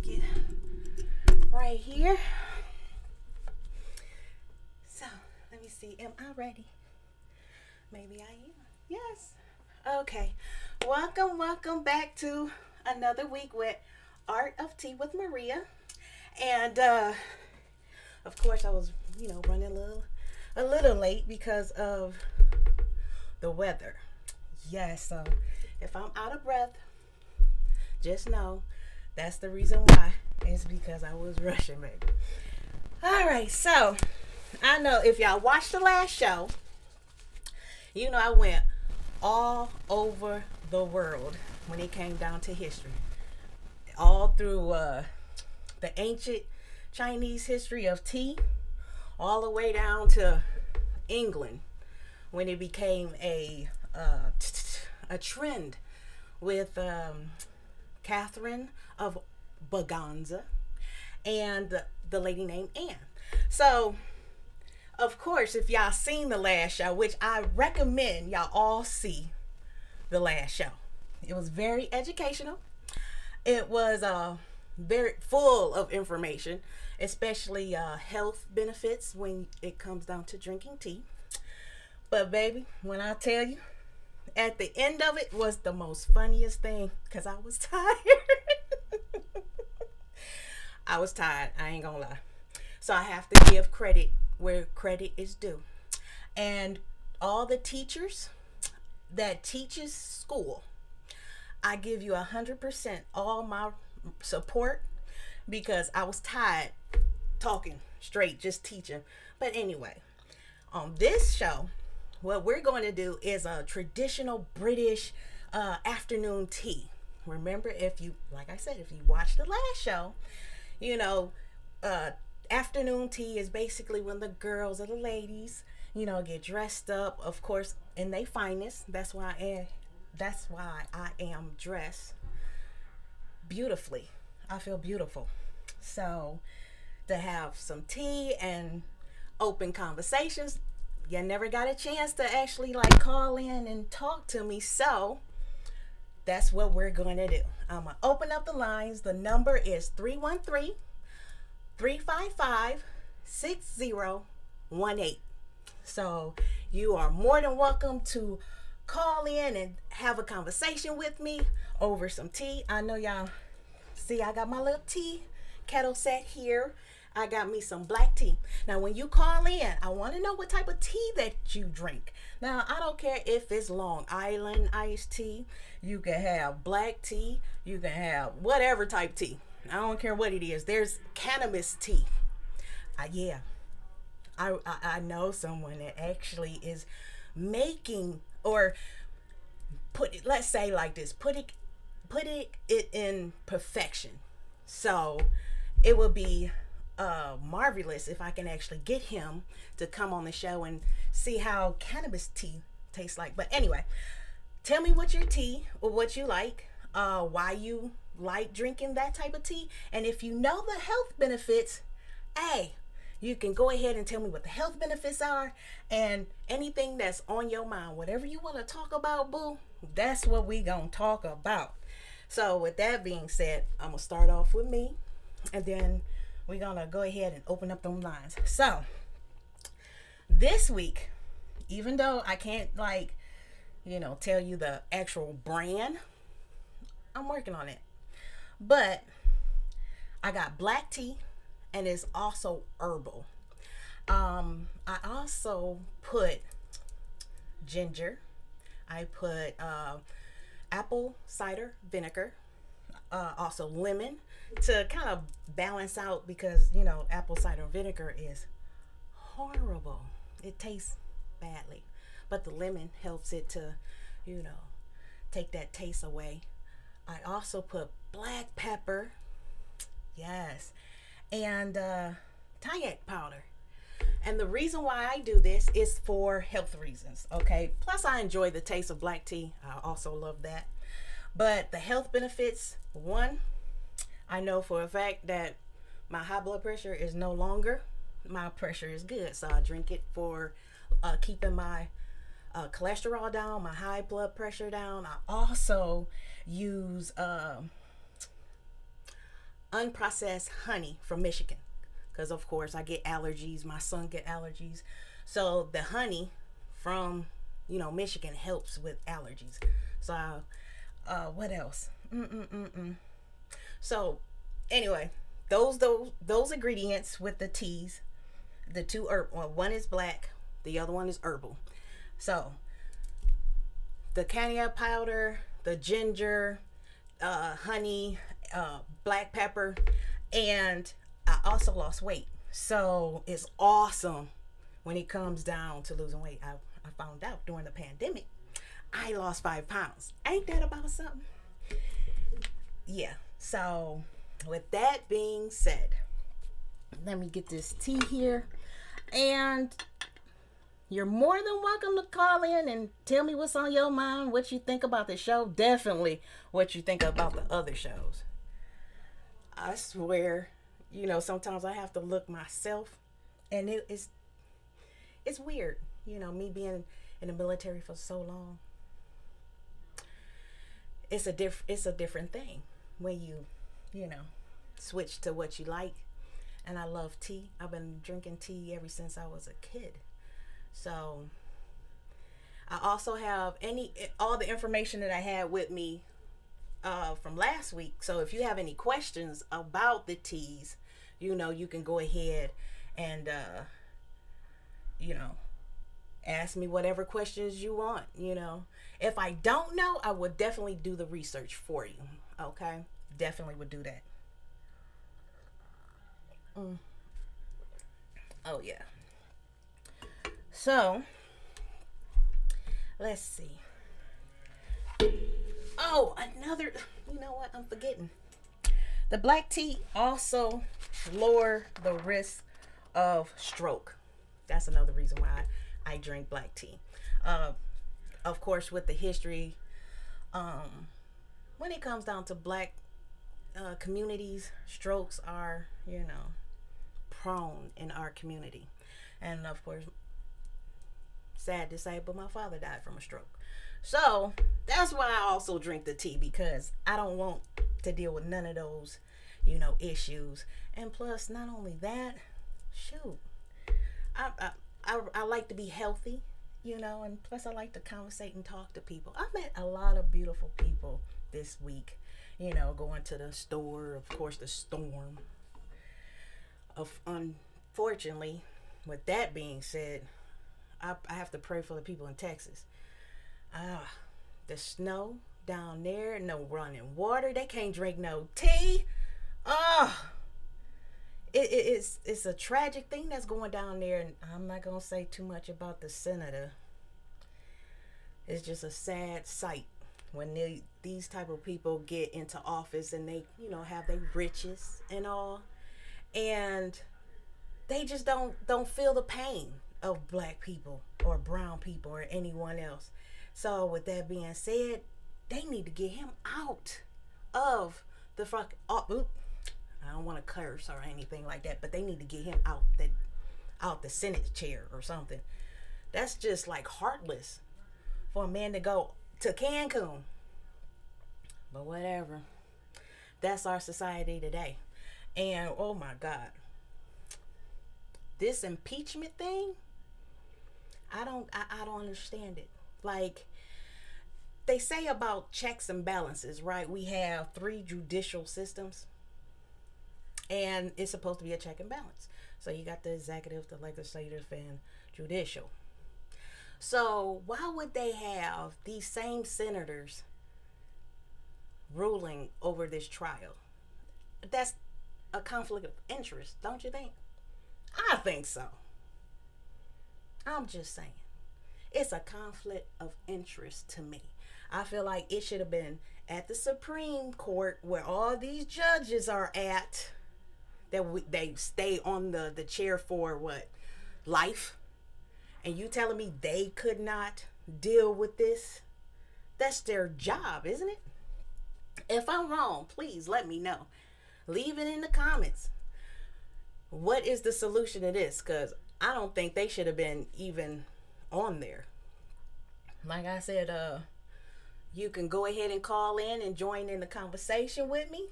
get right here. So, let me see. Am I ready? Maybe I am. Yes. Okay. Welcome back to another week with Art of Tea with Maria. And of course I was, running a little late because of the weather. Yes, so if I'm out of breath, just know that's the reason why. It's because I was rushing, baby. All right, so I know if y'all watched the last show, I went all over the world when it came down to history. All through the ancient Chinese history of tea, all the way down to England when it became a trend with Catherine of Braganza and the lady named Anne. So, of course, if y'all seen the last show, which I recommend y'all all see the last show, it was very educational. It was very full of information, especially health benefits when it comes down to drinking tea. But baby, when I tell you, at the end of it was the most funniest thing because I was tired. I was tired. I ain't gonna lie. So I have to give credit where credit is due. And all the teachers that teaches school, I give you 100% all my support because I was tired talking straight, just teaching. But anyway, on this show, what we're going to do is a traditional British afternoon tea. Remember, like I said, if you watched the last show, afternoon tea is basically when the girls or the ladies, get dressed up, of course, in their finest. That's why I am dressed beautifully. I feel beautiful. So to have some tea and open conversations, you never got a chance to actually call in and talk to me. So that's what we're going to do. I'm going to open up the lines. The number is 313-355-6018. So you are more than welcome to call in and have a conversation with me over some tea. I know y'all see I got my little tea kettle set here. I got me some black tea. Now, when you call in, I want to know what type of tea that you drink. Now, I don't care if it's Long Island iced tea. You can have black tea. You can have whatever type tea. I don't care what it is. There's cannabis tea. Yeah. I know someone that actually is making or let's say like this, put it in perfection. So it would be marvelous if I can actually get him to come on the show and see how cannabis tea tastes like. But anyway, tell me what your tea or what you like, why you like drinking that type of tea, and if you know the health benefits, hey, you can go ahead and tell me what the health benefits are and anything that's on your mind. Whatever you want to talk about, boo, that's what we gonna talk about. So with that being said, I'm gonna start off with me, and then we're gonna go ahead and open up them lines. So this week, even though I can't tell you the actual brand, I'm working on it. But I got black tea, and it's also herbal. I also put ginger. I put apple cider vinegar, also lemon to kind of balance out because apple cider vinegar is horrible. It tastes badly, but the lemon helps it to take that taste away. I also put black pepper, yes, and Tyank powder. And the reason why I do this is for health reasons, okay? Plus, I enjoy the taste of black tea. I also love that. But the health benefits, one, I know for a fact that my high blood pressure is no longer. My pressure is good, so I drink it for keeping my cholesterol down, my high blood pressure down. I also use unprocessed honey from Michigan, because of course I get allergies. My son get allergies, so the honey from Michigan helps with allergies. So what else? So anyway, those ingredients with the teas, the two herb, well, one is black, the other one is herbal. So the cayenne powder, the ginger, honey, black pepper, and I also lost weight. So it's awesome when it comes down to losing weight. I found out during the pandemic, I lost 5 pounds. Ain't that about something? Yeah. So with that being said, let me get this tea here. And you're more than welcome to call in and tell me what's on your mind, what you think about the show. Definitely what you think about the other shows. I swear, sometimes I have to look myself, and it's weird, me being in the military for so long. It's a different thing when you switch to what you like. And I love tea. I've been drinking tea ever since I was a kid. So I also have all the information that I had with me from last week. So if you have any questions about the teas, you can go ahead and ask me whatever questions you want. If I don't know, I would definitely do the research for you. Okay, definitely would do that. Oh yeah. So let's see. Oh, another. You know what? I'm forgetting. The black tea also lower the risk of stroke. That's another reason why I drink black tea. Of course, with the history, when it comes down to black communities, strokes are, prone in our community. And of course, sad to say, but my father died from a stroke. So that's why I also drink the tea, because I don't want to deal with none of those, issues. And plus, not only that, shoot, I like to be healthy, and plus I like to conversate and talk to people. I met a lot of beautiful people this week, going to the store, of course, the storm. Unfortunately, with that being said, I have to pray for the people in Texas. The snow down there, no running water. They can't drink no tea. It's a tragic thing that's going down there, and I'm not gonna say too much about the senator. It's just a sad sight when these type of people get into office and they have their riches and all, and they just don't feel the pain of black people or brown people or anyone else. So with that being said, they need to get him out of the fuck. I don't want to curse or anything like that, but they need to get him out the Senate chair or something. That's just like heartless for a man to go to Cancun. But whatever. That's our society today. And oh my God, this impeachment thing, I don't understand it. Like they say about checks and balances, right? We have 3 judicial systems, and it's supposed to be a check and balance. So you got the executive, the legislative, and judicial. So why would they have these same senators ruling over this trial? That's a conflict of interest, don't you think? I think so. I'm just saying. It's a conflict of interest to me. I feel like it should have been at the Supreme Court, where all these judges are at, that they stay on the chair for what, life? And you telling me they could not deal with this? That's their job, isn't it? If I'm wrong, please let me know. Leave it in the comments. What is the solution to this? Because I don't think they should have been even on there. Like I said, you can go ahead and call in and join in the conversation with me.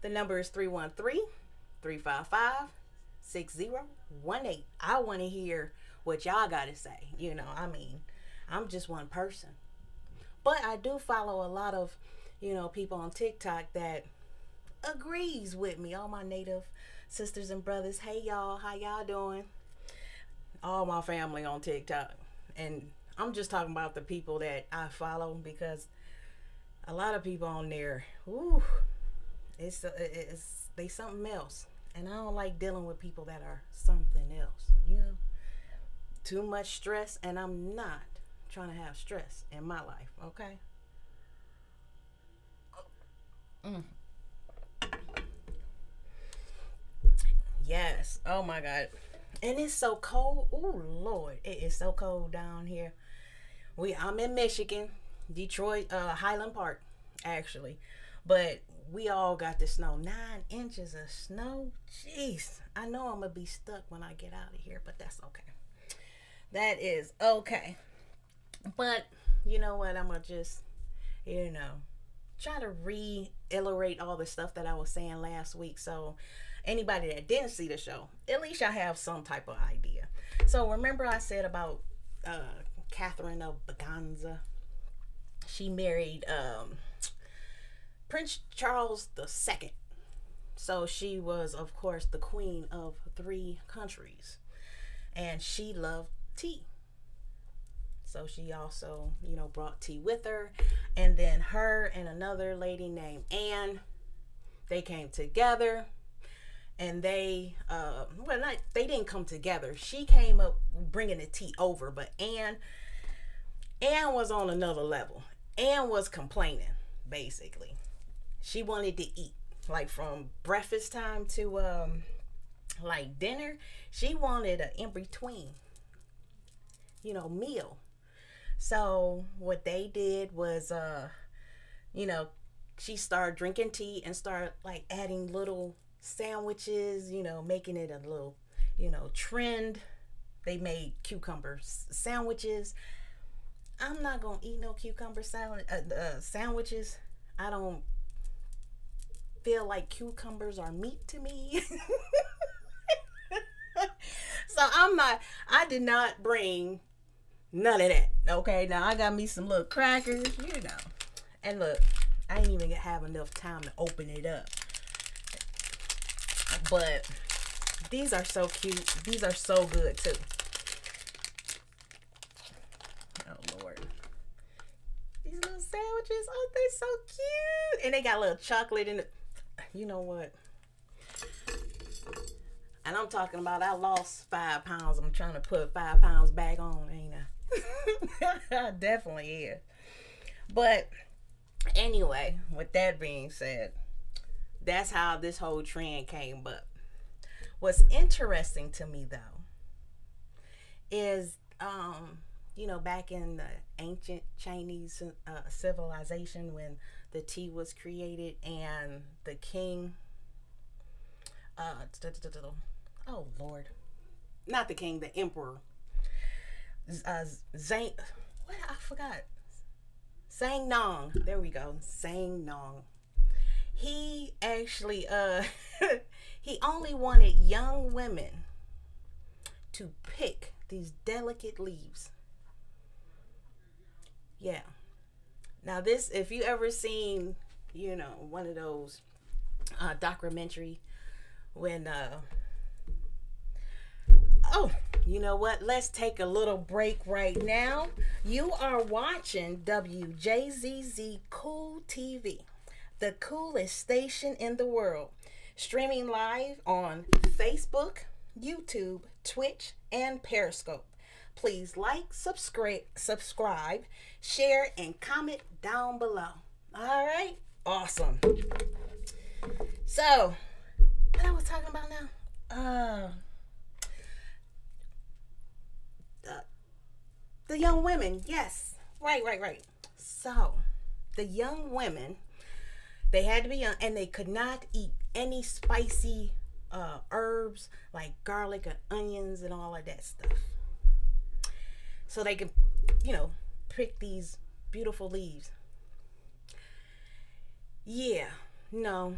The number is 313-355-6018. I want to hear what y'all got to say. I'm just one person. But I do follow a lot of, people on TikTok that agrees with me. All my native sisters and brothers. Hey y'all, how y'all doing? All my family on TikTok. And I'm just talking about the people that I follow, because a lot of people on there, ooh, it's they something else. And I don't like dealing with people that are something else. Too much stress, and I'm not trying to have stress in my life, okay? Yes. Oh my God. And it's so cold. Oh Lord, it is so cold down here. I'm in Michigan, Detroit, Highland Park, actually, but we all got the snow. 9 inches of snow. Jeez, I know I'm gonna be stuck when I get out of here, but that's okay. That is okay. But you know what? I'm gonna just, try to reiterate all the stuff that I was saying last week. So anybody that didn't see the show, at least y'all have some type of idea. So remember I said about Catherine of Braganza. She married Prince Charles II. So she was, of course, the queen of 3 countries. And she loved tea. So she also, brought tea with her. And then her and another lady named Anne, they came together. And they didn't come together. She came up bringing the tea over. But Anne was on another level. Anne was complaining, basically. She wanted to eat. Like from breakfast time to like dinner. She wanted an in-between, meal. So what they did was, she started drinking tea and started like adding little sandwiches, making it a little, trend. They made cucumber sandwiches. I'm not gonna eat no cucumber sandwiches. I don't feel like cucumbers are meat to me. So I did not bring none of that. Okay, now I got me some little crackers, And look, I didn't even have enough time to open it up. But these are so cute. These are so good too. Oh Lord. These little sandwiches, oh, they're so cute. And they got a little chocolate in it. You know what? And I'm talking about I lost 5 pounds. I'm trying to put 5 pounds back on, ain't I? I definitely is. But anyway, with that being said, that's how this whole trend came up. What's interesting to me though is back in the ancient Chinese civilization, when the tea was created and the king oh Lord, not the king, the emperor, Zhang, what, I forgot, Sang Nong, there we go, Sang Nong. He actually he only wanted young women to pick these delicate leaves. Yeah. Now this, if you ever seen, one of those documentary when oh, you know what? Let's take a little break right now. You are watching WJZZ Cool TV, the coolest station in the world, streaming live on Facebook, YouTube, Twitch, and Periscope. Please like, subscribe, share, and comment down below. All right? Awesome. So, what I was talking about now? The young women. Yes. Right. So, the young women, they had to be young, and they could not eat any spicy herbs like garlic and onions and all of that stuff. So they could, pick these beautiful leaves. Yeah, no.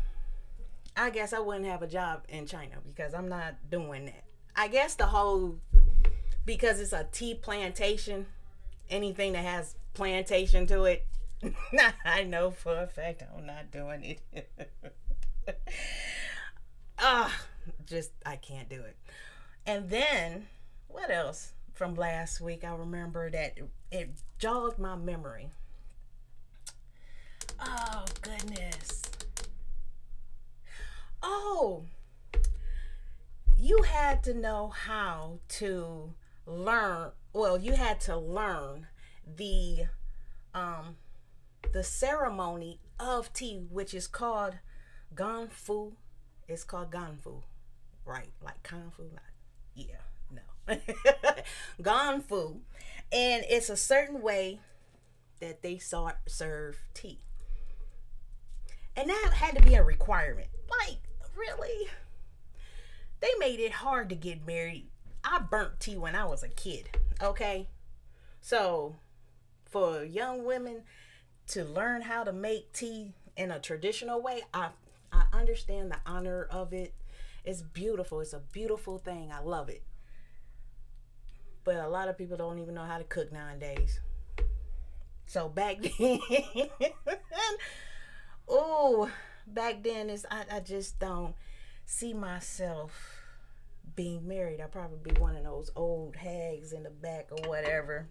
I guess I wouldn't have a job in China because I'm not doing that. I guess because it's a tea plantation, anything that has plantation to it, I know for a fact I'm not doing it. Ah, just I can't do it. And then what else from last week? I remember that it jogged my memory. Oh goodness. Oh, you had to know how to learn. Well, you had to learn the um the ceremony of tea, which is called ganfu. It's called ganfu, right? Like kung fu, not yeah, no, ganfu, and it's a certain way that they serve tea, and that had to be a requirement. Like really, they made it hard to get married. I burnt tea when I was a kid. Okay, so for young women to learn how to make tea in a traditional way, I understand the honor of it. It's beautiful. It's a beautiful thing. I love it. But a lot of people don't even know how to cook nowadays. So back then, oh, back then is I just don't see myself being married. I'd probably be one of those old hags in the back or whatever.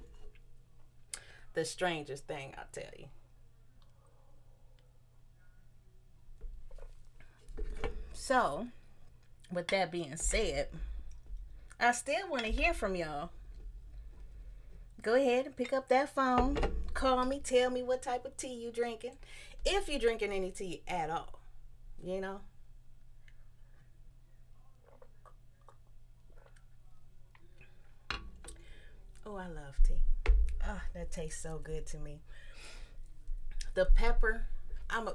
The strangest thing, I'll tell you. So, with that being said, I still want to hear from y'all. Go ahead and pick up that phone. Call me. Tell me what type of tea you drinking. If you're drinking any tea at all. You know? Oh, I love tea. Ah, that tastes so good to me. The pepper. I'm a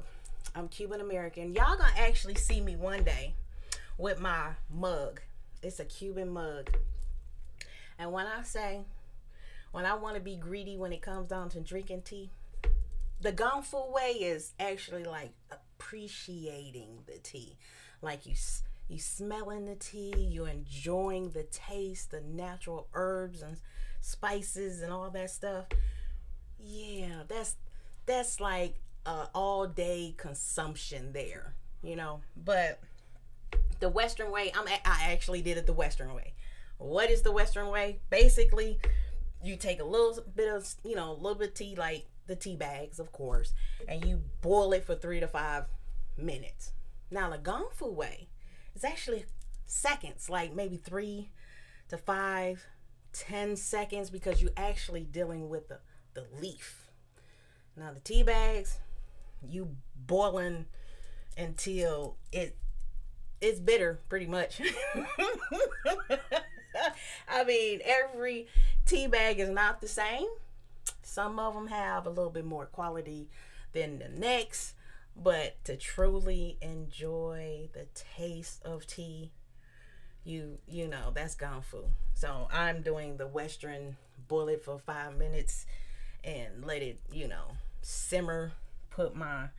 I'm Cuban American. Y'all gonna actually see me one day with my mug. It's a Cuban mug. And when I want to be greedy when it comes down to drinking tea, the Gongfu way is actually like appreciating the tea. Like you smelling the tea, you enjoying the taste, the natural herbs and spices and all that stuff. Yeah, that's like all day consumption there, you know. But the Western way, I actually did it the Western way. What is the Western way? Basically, you take a little bit of, a little bit of tea, like the tea bags, of course, and you boil it for 3 to 5 minutes. Now, the Gongfu way is actually seconds, like maybe 3 to 5, 10 seconds, because you're actually dealing with the leaf. Now, the tea bags, you boiling until it's bitter, pretty much. I mean, every tea bag is not the same. Some of them have a little bit more quality than the next, but to truly enjoy the taste of tea, you know that's gone fu. So I'm doing the Western, boil it for 5 minutes and let it simmer. Put my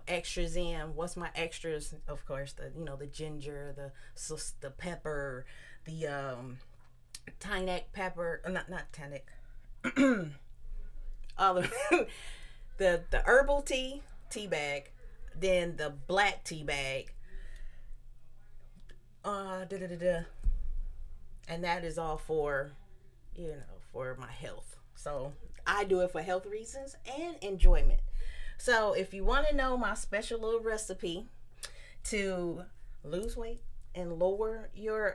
extras in. What's my extras? Of course, the ginger, the pepper, the Tynek pepper, not Tynek, all of the herbal tea bag, then the black tea bag, da da da da, and that is all for my health. So I do it for health reasons and enjoyment. So if you want to know my special little recipe to lose weight and lower your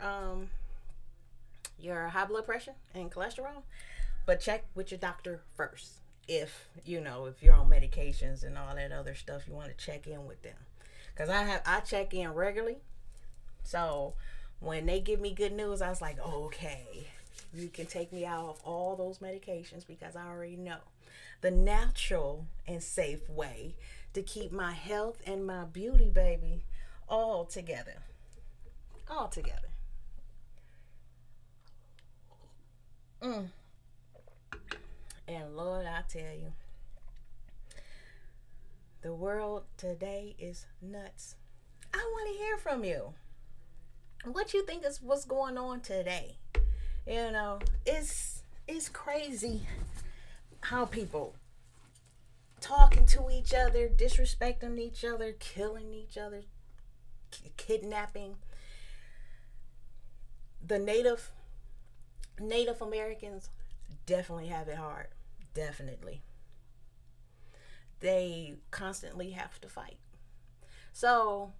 high blood pressure and cholesterol, but check with your doctor first. If you're on medications and all that other stuff, you want to check in with them. Cause I check in regularly. So when they give me good news, I was like, okay, you can take me out of all those medications because I already know the natural and safe way to keep my health and my beauty, baby, all together. All together. Mm. And Lord, I tell you, the world today is nuts. I want to hear from you. What you think is what's going on today? You know, it's crazy how people talking to each other, disrespecting each other, killing each other, kidnapping. The Native Americans definitely have it hard. Definitely. They constantly have to fight. So,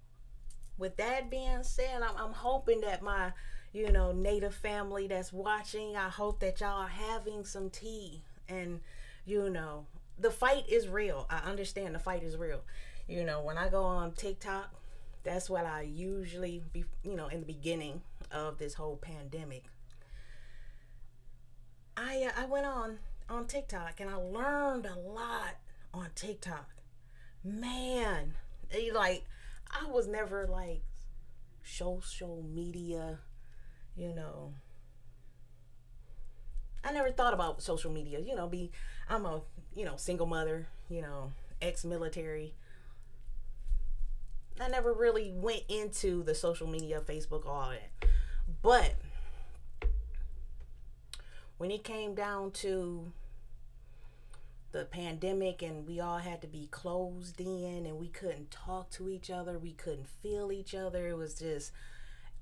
with that being said, I'm hoping that my, Native family that's watching, I hope that y'all are having some tea. And, you know, the fight is real. I understand the fight is real. When I go on TikTok, that's what I usually be, in the beginning of this whole pandemic. I went on TikTok and I learned a lot on TikTok. Man, like I was never like social media, you know. I never thought about social media, I'm a, single mother, ex-military. I never really went into the social media, Facebook, all that. But when it came down to the pandemic and we all had to be closed in and we couldn't talk to each other, we couldn't feel each other, it was just,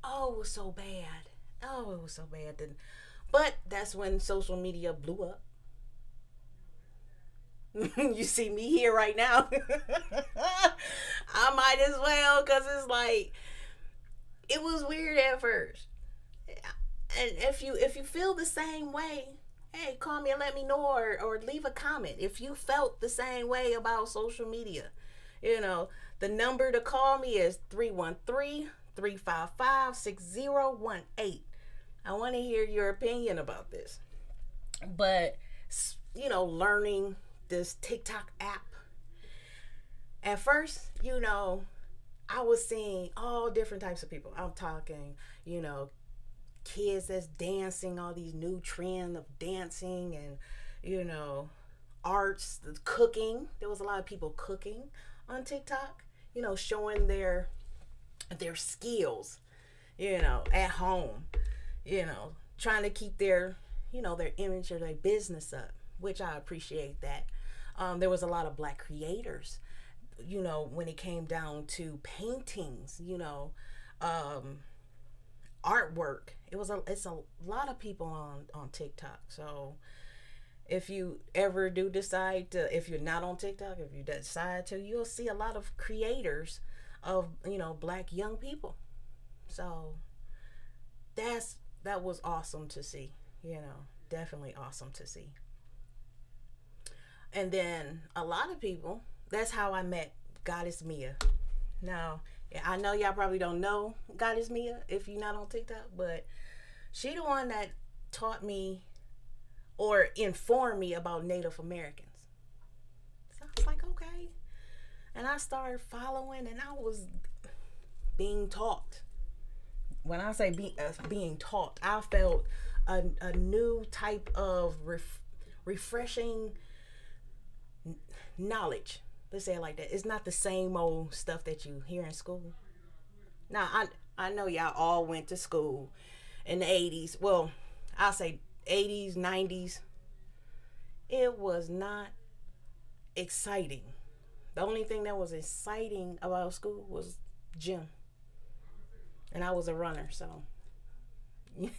oh, it was so bad. Oh, it was so bad. But that's when social media blew up. You see me here right now. I might as well, because it's like, it was weird at first. And if you feel the same way, hey, call me and let me know, or leave a comment if you felt the same way about social media. The number to call me is 313-355-6018. I want to hear your opinion about this. But, learning this TikTok app, at first, I was seeing all different types of people. I'm talking, kids that's dancing, all these new trend of dancing, and arts, the cooking. There was a lot of people cooking on TikTok, showing their skills, at home, trying to keep their their image or their business up, which I appreciate that. There was a lot of black creators, when it came down to paintings, artwork. It's a lot of people on TikTok. So if you ever do decide to, if you're not on TikTok, if you decide to, you'll see a lot of creators of black young people. So that was awesome to see. Definitely awesome to see. And then a lot of people, that's how I met Goddess Mia. Now, I know y'all probably don't know Goddess Mia if you're not on TikTok, but she the one that taught me or informed me about Native Americans. So I was like, okay. And I started following and I was being taught. When I say being taught, I felt a new type of refreshing knowledge. Let's say it like that. It's not the same old stuff that you hear in school. Now, I know y'all all went to school in the 80s. Well, I'll say 80s, 90s. It was not exciting. The only thing that was exciting about school was gym. And I was a runner, so you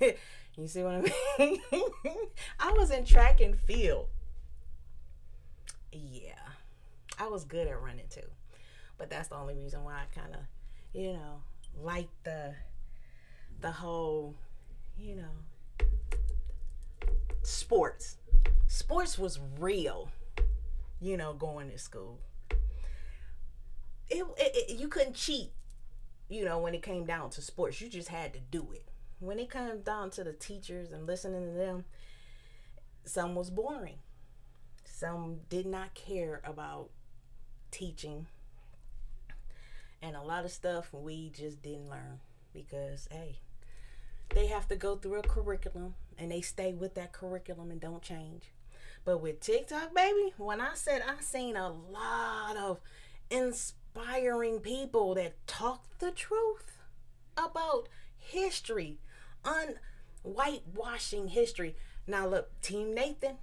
see what I mean? I was in track and field. Yeah. I was good at running too. But that's the only reason why I kind of, like the whole, sports. Sports was real, going to school. You couldn't cheat, when it came down to sports. You just had to do it. When it came down to the teachers and listening to them, some was boring. Some did not care about teaching. And a lot of stuff we just didn't learn because, hey, they have to go through a curriculum and they stay with that curriculum and don't change. But with TikTok, baby, when I said I seen a lot of inspiring people that talk the truth about history, un whitewashing history. Now look, Team Nathan,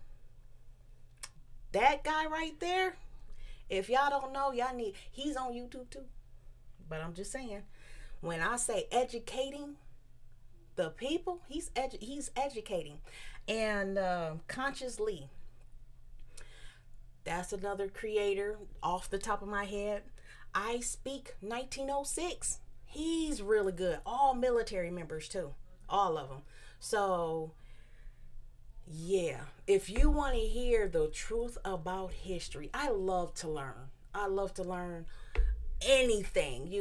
that guy right there, if y'all don't know, y'all need, he's on YouTube too. But I'm just saying, when I say educating the people, he's educating. And Conscious Lee, that's another creator off the top of my head. I Speak 1906. He's really good. All military members too. All of them. So, yeah, if you want to hear the truth about history, I love to learn. I love to learn anything,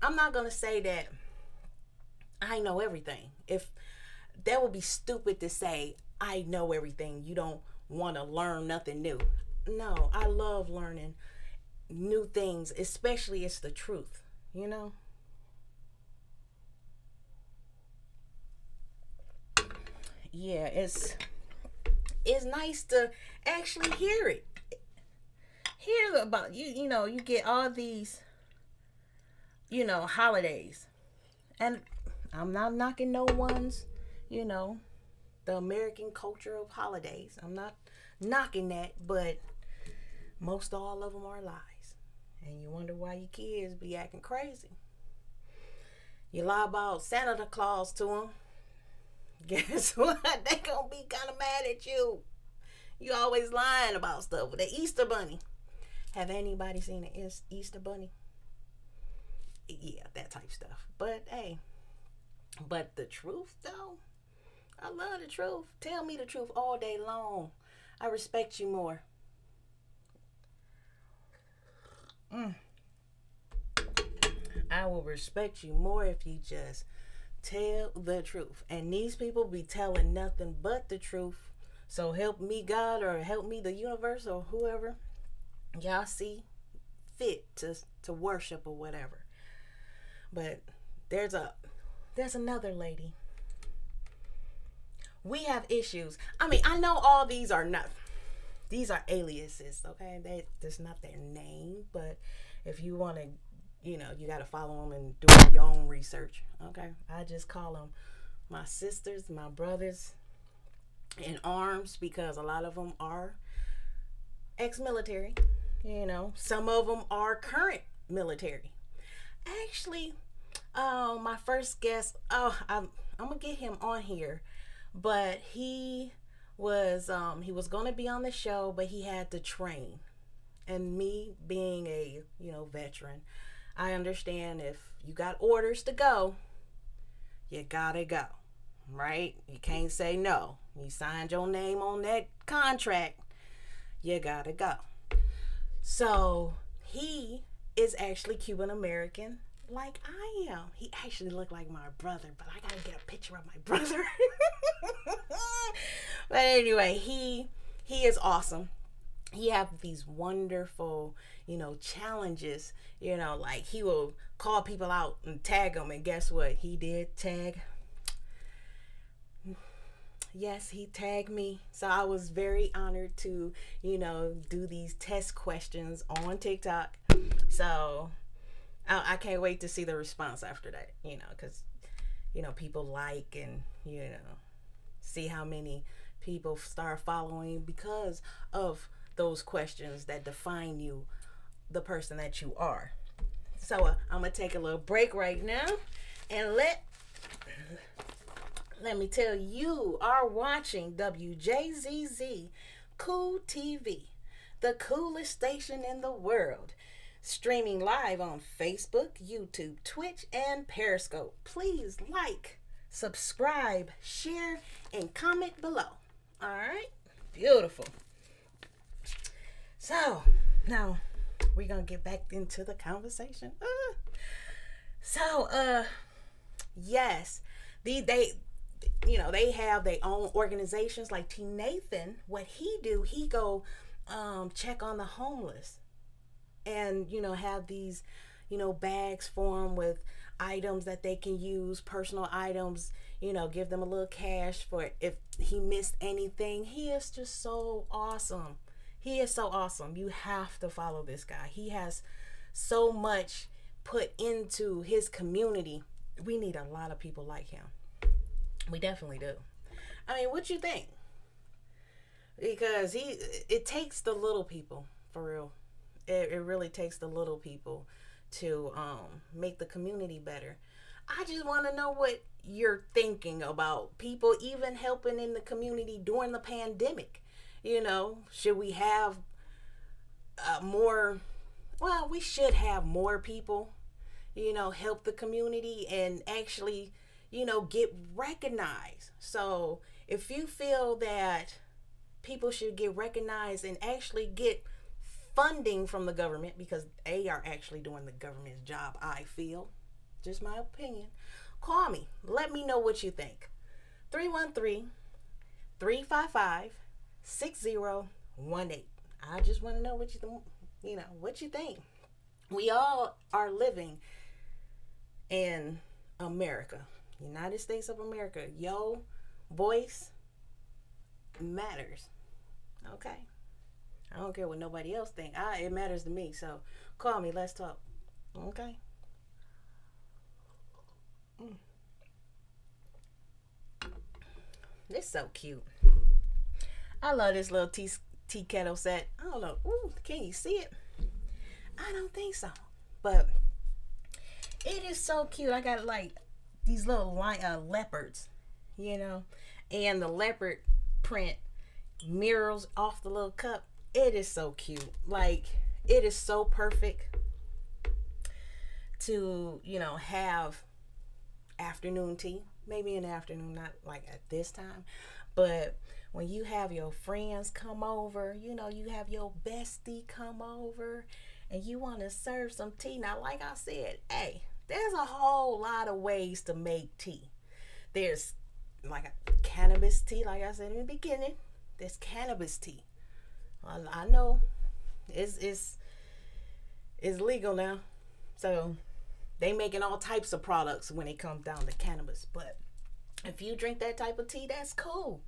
I'm not going to say that I know everything. If that would be stupid to say I know everything. You don't want to learn nothing new. No, I love learning new things, especially it's the truth, you know? Yeah, it's nice to actually hear it. Hear about you get all these, holidays. And I'm not knocking no one's, you know, the American culture of holidays. I'm not knocking that, but most all of them are lies. And you wonder why your kids be acting crazy. You lie about Santa Claus to them. Guess what? They gonna be kind of mad at you. You always lying about stuff. The Easter Bunny. Have anybody seen the Easter Bunny? Yeah, that type stuff. But hey, but the truth though, I love the truth. Tell me the truth all day long. I respect you more. I will respect you more if you just tell the truth. And these people be telling nothing but the truth. So help me God, or help me the universe, or whoever y'all see fit to worship or whatever. But there's another lady. We have issues. I mean, I know all these are not, these are aliases, okay? That's not their name, but if you want to, you got to follow them and do your own research, okay? I just call them my sisters, my brothers in arms, because a lot of them are ex-military, some of them are current military. Actually, my first guest, I'm gonna get him on here, but he was going to be on the show, but he had to train. And me being a veteran, I understand if you got orders to go, you gotta go, right? You can't say no. You signed your name on that contract, you gotta go. So he is actually Cuban American, like I am. He actually looked like my brother, but I gotta get a picture of my brother. But anyway, he is awesome. He have these wonderful, challenges. Like he will call people out and tag them, and guess what? He did tag. Yes, he tagged me. So I was very honored to, do these test questions on TikTok. So I can't wait to see the response after that, because, people like and, see how many people start following because of those questions that define you, the person that you are. So I'm going to take a little break right now and let me tell you are watching WJZZ Cool TV, the coolest station in the world. Streaming live on Facebook, YouTube, Twitch, and Periscope. Please like, subscribe, share, and comment below. All right? Beautiful. So, now we're going to get back into the conversation. Yes, they have their own organizations like Team Nathan. What he do, he go check on the homeless and, have these, bags for them with items that they can use, personal items, give them a little cash for if he missed anything. He is just so awesome. He is so awesome. You have to follow this guy. He has so much put into his community. We need a lot of people like him. We definitely do. I mean, what you think? Because it takes the little people, for real. It really takes the little people to make the community better. I just want to know what you're thinking about people even helping in the community during the pandemic. Should we have more? Well, we should have more people, help the community and actually, get recognized. So if you feel that people should get recognized and actually get funding from the government, because they are actually doing the government's job, I feel, just my opinion, call me. Let me know what you think. 313-355-6018. I just want to know what what you think. We all are living in America, United States of America. Your voice matters. Okay? I don't care what nobody else think. It matters to me. So call me. Let's talk. Okay? It's so cute. I love this little tea kettle set. I don't know. Ooh, can you see it? I don't think so. But it is so cute. I got like these little leopards, and the leopard print mirrors off the little cup. It is so cute. Like, it is so perfect to, have afternoon tea. Maybe in the afternoon, not like at this time. But when you have your friends come over, you have your bestie come over and you want to serve some tea. Now, like I said, hey, there's a whole lot of ways to make tea. There's like a cannabis tea, like I said in the beginning. There's cannabis tea. I know it's legal now. So they making all types of products when it comes down to cannabis. But if you drink that type of tea, that's cool.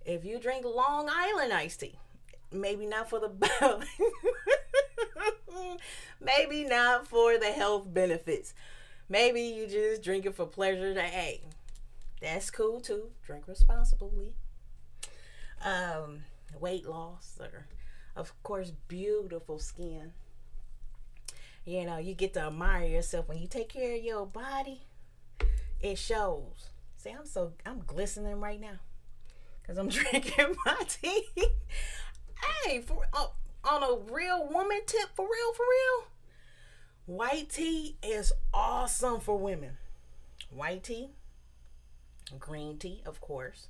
If you drink Long Island iced tea, maybe not for the maybe not for the health benefits. Maybe you just drink it for pleasure. Hey, that's cool too. Drink responsibly. Weight loss, or of course beautiful skin. You get to admire yourself when you take care of your body. It shows. See, I'm glistening right now because I'm drinking my tea. Hey, on a real woman tip, for real, white tea is awesome for women. White tea, green tea, of course.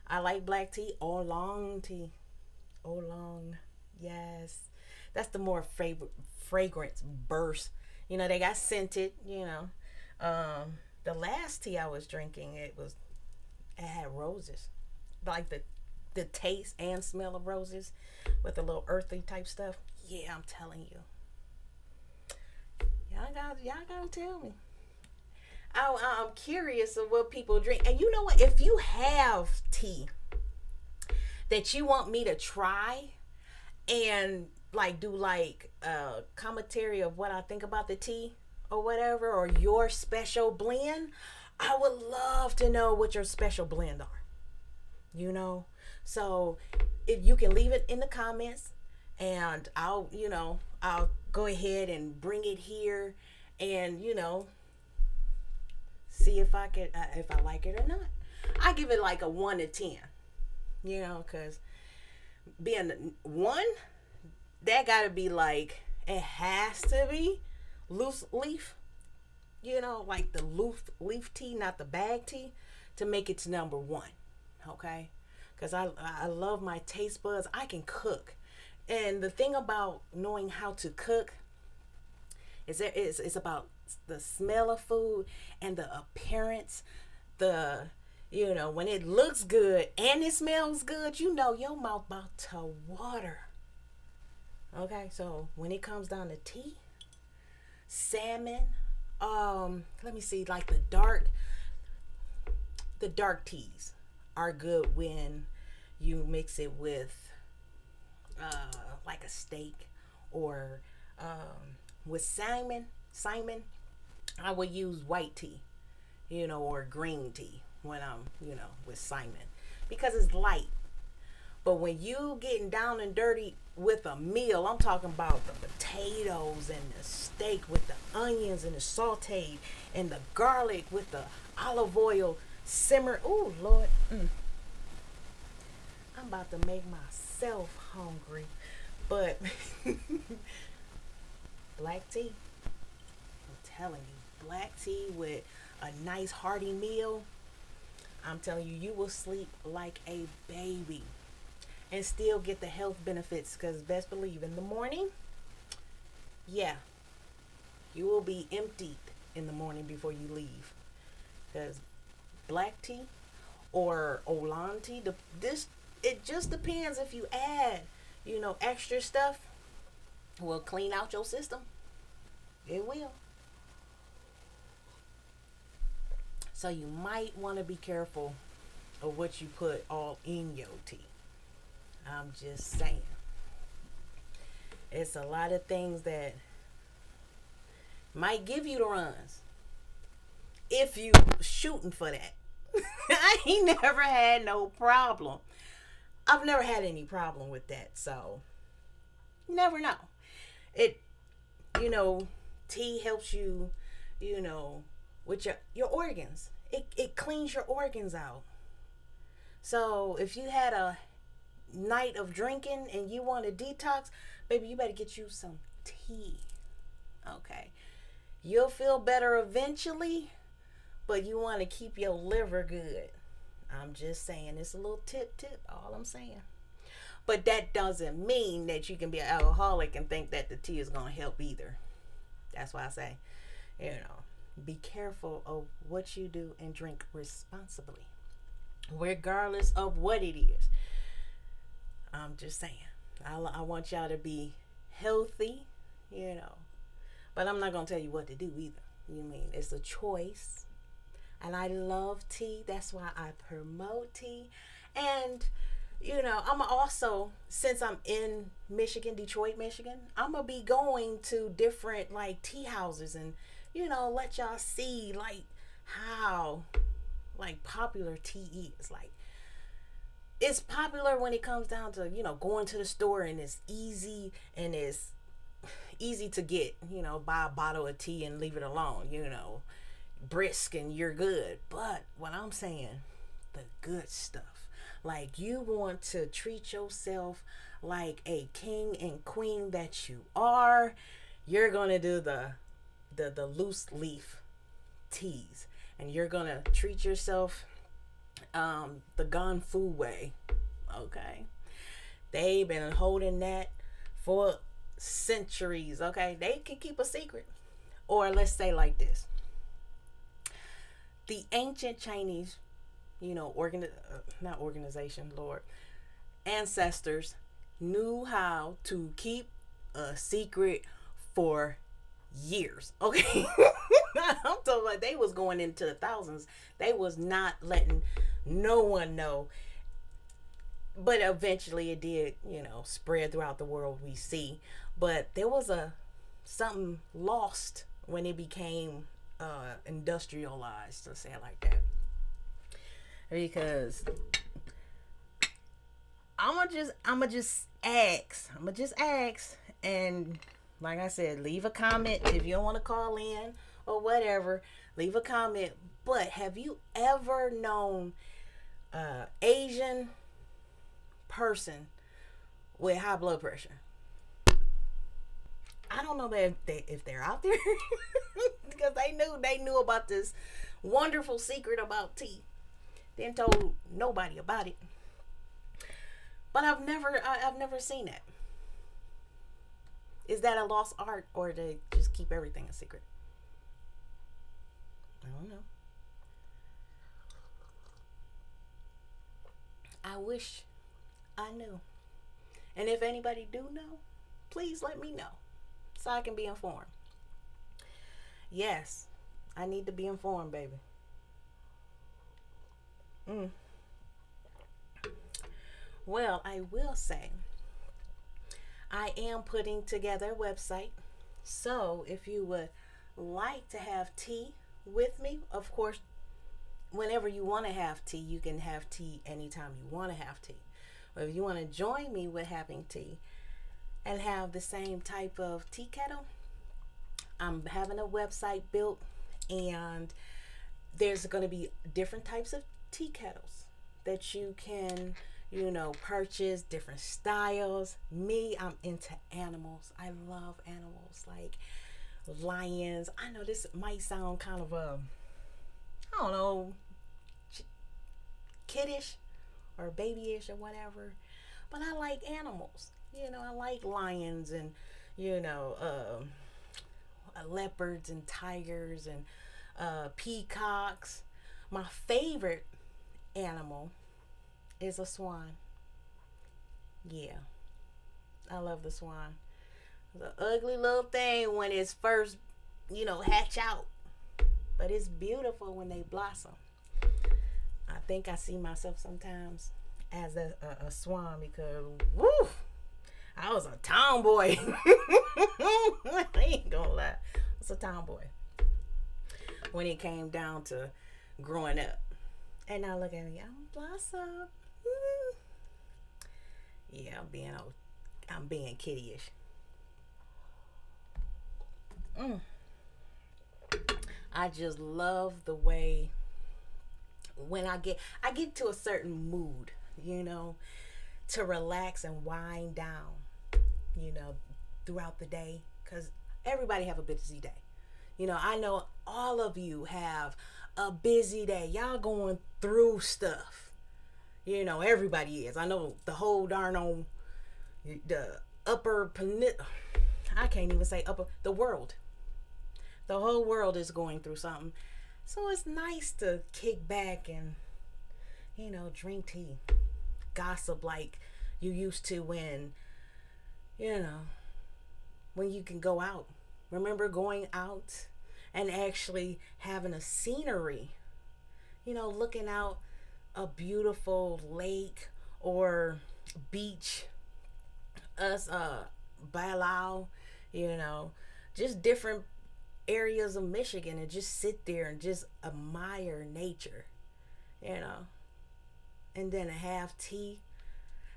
I like black tea, oolong tea. Oolong, yes. That's the more fragrance burst. They got scented, the last tea I was drinking, it had roses. Like the taste and smell of roses with a little earthy type stuff. Yeah, I'm telling you. Y'all gotta tell me. I'm curious of what people drink. And you know what? If you have tea that you want me to try and do a commentary of what I think about the tea or whatever, or your special blend, I would love to know what your special blend are. So if you can leave it in the comments, and I'll go ahead and bring it here and see if I like it or not. I give it like a 1 to 10, because being 1, that gotta be like, it has to be loose leaf, like the loose leaf tea, not the bag tea, to make it to number 1. Okay, because I love my taste buds. I can cook, and the thing about knowing how to cook is it's about the smell of food and the appearance. When it looks good and it smells good, your mouth about to water. Okay, so when it comes down to tea, salmon, let me see, like the dark teas are good when you mix it with like a steak or With Simon, I would use white tea, or green tea when I'm, with Simon, because it's light. But when you getting down and dirty with a meal, I'm talking about the potatoes and the steak with the onions and the sauteed and the garlic with the olive oil simmer. Ooh, Lord. I'm about to make myself hungry. But black tea. I'm telling you, black tea with a nice hearty meal. I'm telling you, you will sleep like a baby and still get the health benefits, because best believe in the morning, yeah, you will be emptied in the morning before you leave, because black tea or oolong tea, it just depends. If you add extra stuff, will clean out your system. It will. So you might want to be careful of what you put all in your tea. I'm just saying. It's a lot of things that might give you the runs if you shooting for that. I ain't never had no problem. I've never had any problem with that, so you never know. It, tea helps you, with your organs. It cleans your organs out. So if you had a night of drinking and you want to detox, baby, you better get you some tea. Okay. You'll feel better eventually, but you want to keep your liver good. I'm just saying, it's a little tip, all I'm saying. But that doesn't mean that you can be an alcoholic and think that the tea is going to help either. That's why I say, be careful of what you do and drink responsibly, regardless of what it is. I'm just saying, I want y'all to be healthy, but I'm not going to tell you what to do either. It's a choice. And I love tea. That's why I promote tea. And, I'm also, since I'm in Michigan, Detroit, Michigan, I'm going to be going to different, tea houses and, let y'all see, how, popular tea is. It's popular when it comes down to, going to the store, and it's easy to get, buy a bottle of tea and leave it alone, brisk and you're good. But what I'm saying, the good stuff, you want to treat yourself like a king and queen that you are, you're going to do the loose leaf teas, and you're going to treat yourself the Gone Fu way. Okay, they've been holding that for centuries. Okay, they can keep a secret. Or let's say like this: the ancient Chinese, ancestors knew how to keep a secret for years. Okay. I'm talking about, they was going into the thousands. They was not letting no one know. But eventually it did, spread throughout the world, we see. But there was something lost when it became industrialized, to say it like that. Because I'ma just ask, and like I said, leave a comment if you don't want to call in or whatever. Leave a comment. But have you ever known Asian person with high blood pressure? I don't know if they're out there because they knew about this wonderful secret about tea. Didn't told nobody about it. But I've never seen that. Is that a lost art, or they just keep everything a secret? I don't know. I wish I knew. And if anybody do know, please let me know so I can be informed. Yes, I need to be informed, baby. Well, I will say, I am putting together a website So if you would like to have tea with me, of course, whenever you want to have tea, you can have tea anytime you want to have tea. But if you want to join me with having tea and have the same type of tea kettle, I'm having a website built, and there's going to be different types of tea kettles that you can, purchase, different styles. Me, I'm into animals. I love animals like lions. I know this might sound kind of I don't know, kiddish or babyish or whatever, but I like animals. I like lions and you know leopards and tigers and peacocks. My favorite animal is a swan. Yeah, I love the swan. The ugly little thing when it's first, hatch out, but it's beautiful when they blossom. I think I see myself sometimes as a swan because, woo, I was a tomboy. I ain't gonna lie. I was a tomboy when it came down to growing up. And now look at me. I'm blossom. Yeah, I'm being kiddyish. I just love the way when I get to a certain mood, to relax and wind down, you know, throughout the day, cuz everybody have a busy day. I know all of you have a busy day. Y'all going through stuff. Everybody is. I know the whole darn on the I can't even say upper, the world. The whole world is going through something. So it's nice to kick back and, drink tea. Gossip like you used to you know, when you can go out. Remember going out and actually having a scenery, looking out a beautiful lake or beach, us, Balau, just different areas of Michigan, and just sit there and just admire nature, and then have tea.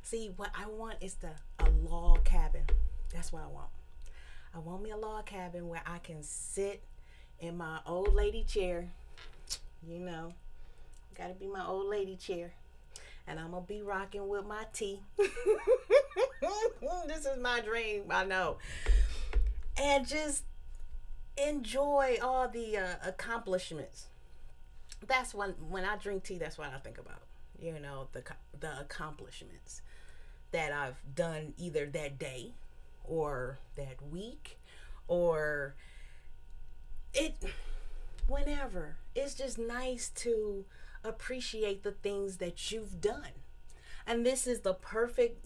See, what I want is a log cabin. That's what I want. I want me a log cabin where I can sit in my old lady chair, gotta be my old lady chair, and I'm gonna be rocking with my tea. This is my dream, I know. And just enjoy all the accomplishments. That's when I drink tea, that's what I think about. The accomplishments that I've done either that day or that week or it whenever. It's just nice to appreciate the things that you've done. And this is the perfect,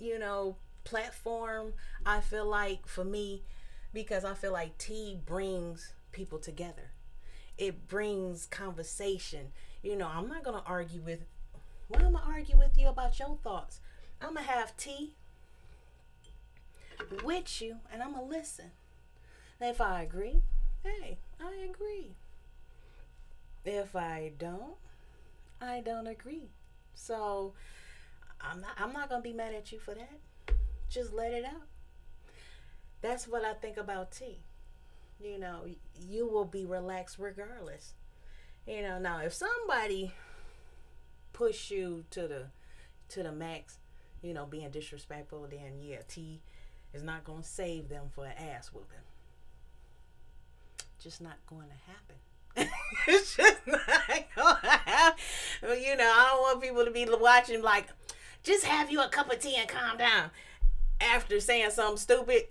platform, I feel like, for me, because I feel like tea brings people together. It brings conversation. I'm not going to argue with, well, I'm going to argue with you about your thoughts. I'm going to have tea with you and I'm going to listen. And if I agree, hey, I agree. If I don't agree. So I'm not going to be mad at you for that. Just let it out. That's what I think about tea. You will be relaxed regardless. Now if somebody push you to the max, being disrespectful, then yeah, tea is not gonna save them for an ass whooping. Just not going to happen. It's just not gonna happen. I don't want people to be watching like, just have you a cup of tea and calm down after saying something stupid.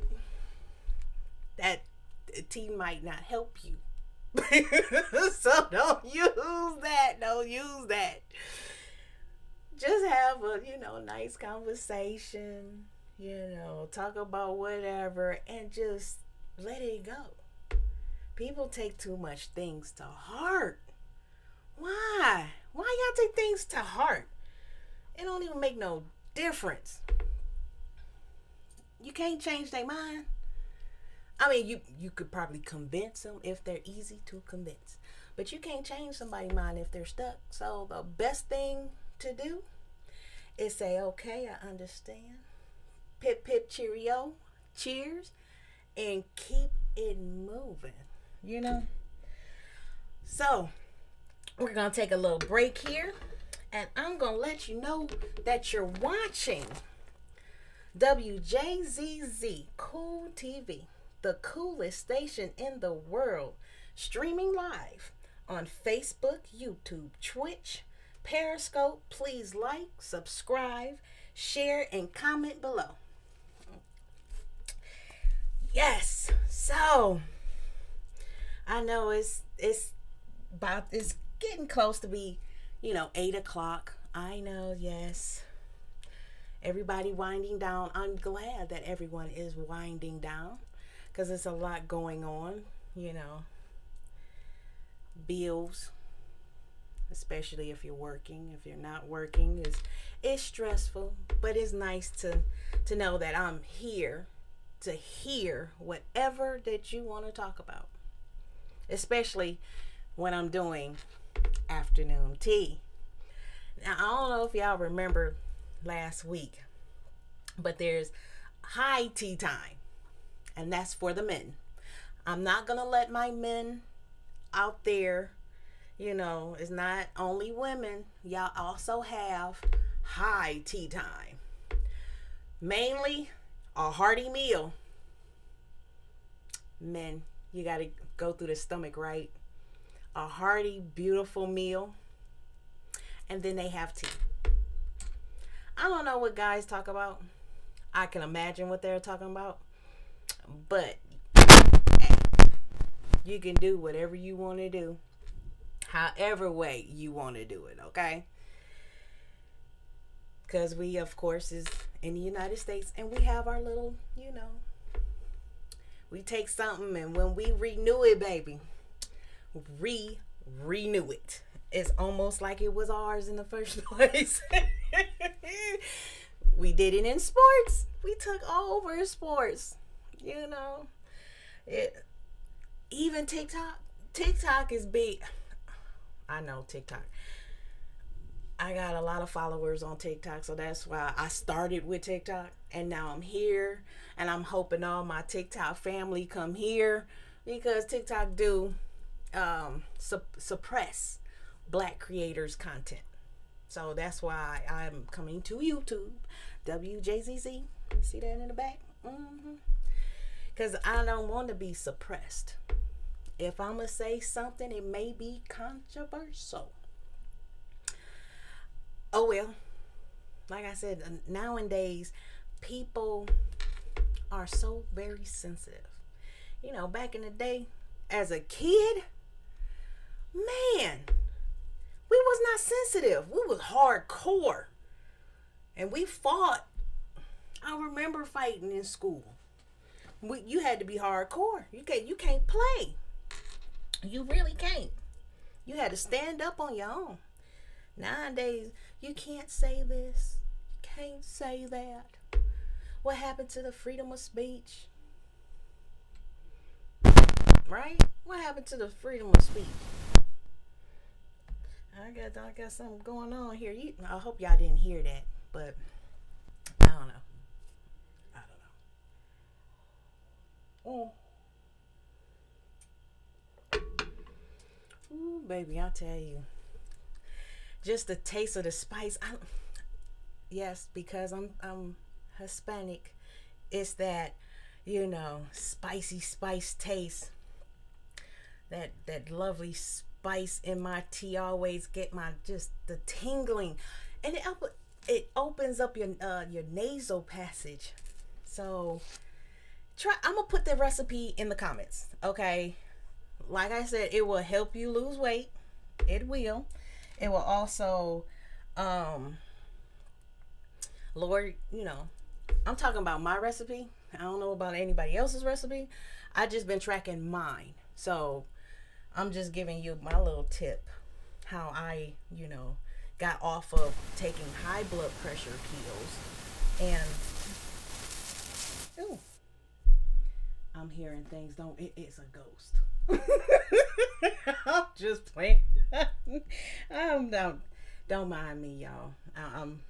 That tea might not help you. So don't use that. Don't use that. Just have a, nice conversation, talk about whatever and just let it go. People take too much things to heart. Why? Why y'all take things to heart? It don't even make no difference. You can't change their mind. I mean, you could probably convince them if they're easy to convince, but you can't change somebody's mind if they're stuck. So the best thing to do is say, okay, I understand. Pip pip cheerio, cheers, and keep it moving. You know. So we're gonna take a little break here, and I'm gonna let you know that you're watching WJZZ Cool TV, the coolest station in the world, streaming live on Facebook, YouTube, Twitch, Periscope. Please like, subscribe, share, and comment below. Yes, so I know it's getting close to be, 8 o'clock. I know, yes. Everybody winding down. I'm glad that everyone is winding down because there's a lot going on, bills, especially if you're working. If you're not working, it's stressful, but it's nice to know that I'm here to hear whatever that you want to talk about, especially when I'm doing afternoon tea. Now, I don't know if y'all remember last week, but there's high tea time, and that's for the men. I'm not gonna let my men out there, it's not only women. Y'all also have high tea time, mainly a hearty meal. Men, you gotta go through the stomach, right? A hearty, beautiful meal, and then they have tea. I don't know what guys talk about. I can imagine what they're talking about, but you can do whatever you want to do, however way you want to do it, okay? Because we, of course, is in the United States, and we have our little, we take something, and when we renew it, baby, renew it. It's almost like it was ours in the first place. We did it in sports. We took over sports. It even TikTok is big. I know TikTok. I got a lot of followers on TikTok, so that's why I started with TikTok, and now I'm here, and I'm hoping all my TikTok family come here because TikTok do suppress Black creators' content. So that's why I'm coming to YouTube, WJZZ. You see that in the back? Because I don't want to be suppressed. If I'm going to say something, it may be controversial. Oh, well, like I said, nowadays, people are so very sensitive. Back in the day, as a kid, man, we was not sensitive. We was hardcore. And we fought. I remember fighting in school. You had to be hardcore. You can't play. You really can't. You had to stand up on your own. Nowadays, you can't say this. You can't say that. What happened to the freedom of speech? Right? What happened to the freedom of speech? I got something going on here. I hope y'all didn't hear that, but I don't know. Ooh, baby, I tell you, just the taste of the spice. Yes, because I'm Hispanic. It's that spicy spice taste. That lovely spice in my tea always get the tingling, and it opens up your nasal passage. So I'm gonna put the recipe in the comments, okay? Like I said, it will help you lose weight. It will. It will also Lord, I'm talking about my recipe. I don't know about anybody else's recipe. I just been tracking mine. So I'm just giving you my little tip how I, got off of taking high blood pressure pills. And I'm hearing things. It's a ghost. I'm just playing. Don't mind me, y'all. I'm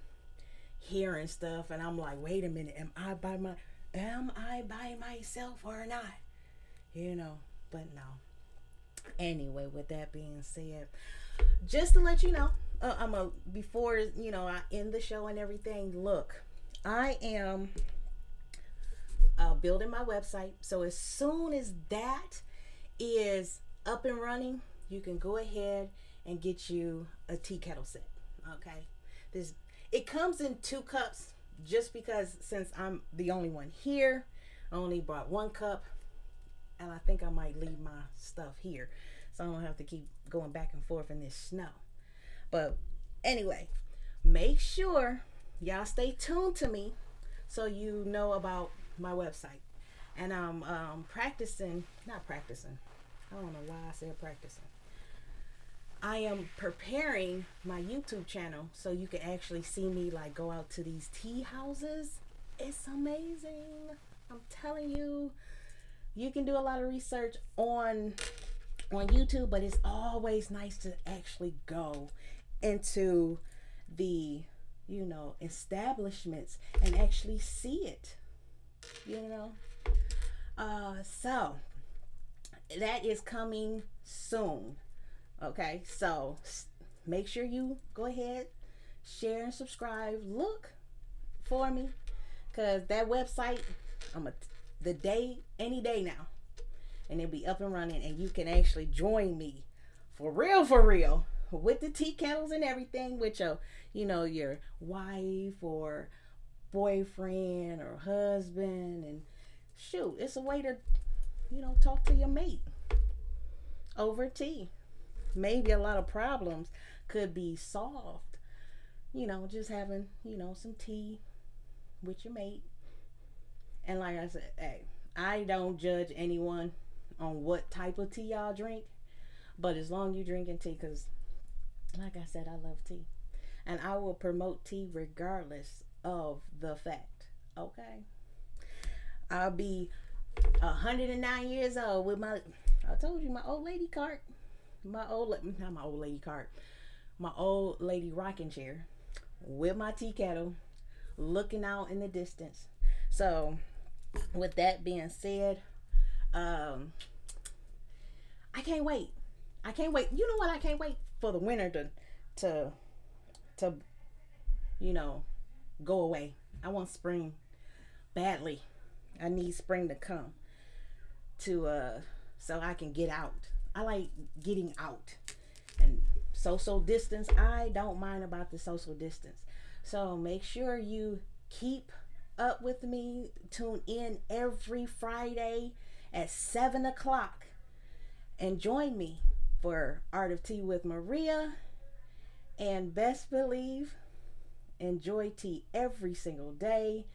hearing stuff, and I'm like, wait a minute, am I by myself or not? You know, but no. Anyway, with that being said, just to let you know, before I end the show and everything. Look, I am building my website, so as soon as that is up and running, you can go ahead and get you a tea kettle set. Okay, this it comes in 2 cups, just because since I'm the only one here, I only brought 1 cup, and I think I might leave my stuff here, so I don't have to keep going back and forth in this snow. But anyway, make sure y'all stay tuned to me so you know about my website. And I'm not practicing. I don't know why I said practicing. I am preparing my YouTube channel so you can actually see me like go out to these tea houses. It's amazing. I'm telling you, you can do a lot of research on YouTube, but it's always nice to actually go into the establishments and actually see it. So that is coming soon. Okay, so make sure you go ahead, share and subscribe. Look for me, cause that website, any day now, and it'll be up and running, and you can actually join me for real, with the tea kettles and everything, with your wife or boyfriend or husband, and shoot, it's a way to talk to your mate over tea. Maybe a lot of problems could be solved, just having some tea with your mate. And like I said, hey, I don't judge anyone on what type of tea y'all drink, but as long as you drinking tea, because like I said, I love tea, and I will promote tea regardless of the fact. Okay, I'll be 109 years old with my old lady cart, my old lady rocking chair, with my tea kettle, looking out in the distance. So with that being said, I can't wait. You know what? I can't wait for the winter to go away. I want spring badly. I need spring to come to so I can get out. I like getting out, and social distance. I don't mind about the social distance. So make sure you keep up with me. Tune in every Friday at 7 o'clock and join me for Art of Tea with Maria. And best believe, enjoy tea every single day.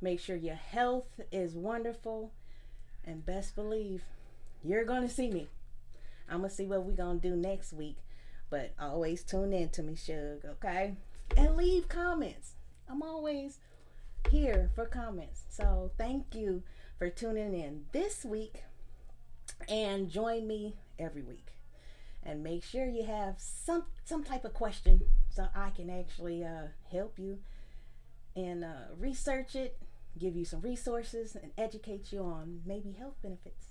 Make sure your health is wonderful, and best believe you're gonna see me. I'm gonna see what we're gonna do next week, but always tune in to me, Shug, okay? And leave comments. I'm always here for comments. So thank you for tuning in this week, and join me every week. And make sure you have some type of question so I can actually help you and research it, give you some resources, and educate you on maybe health benefits.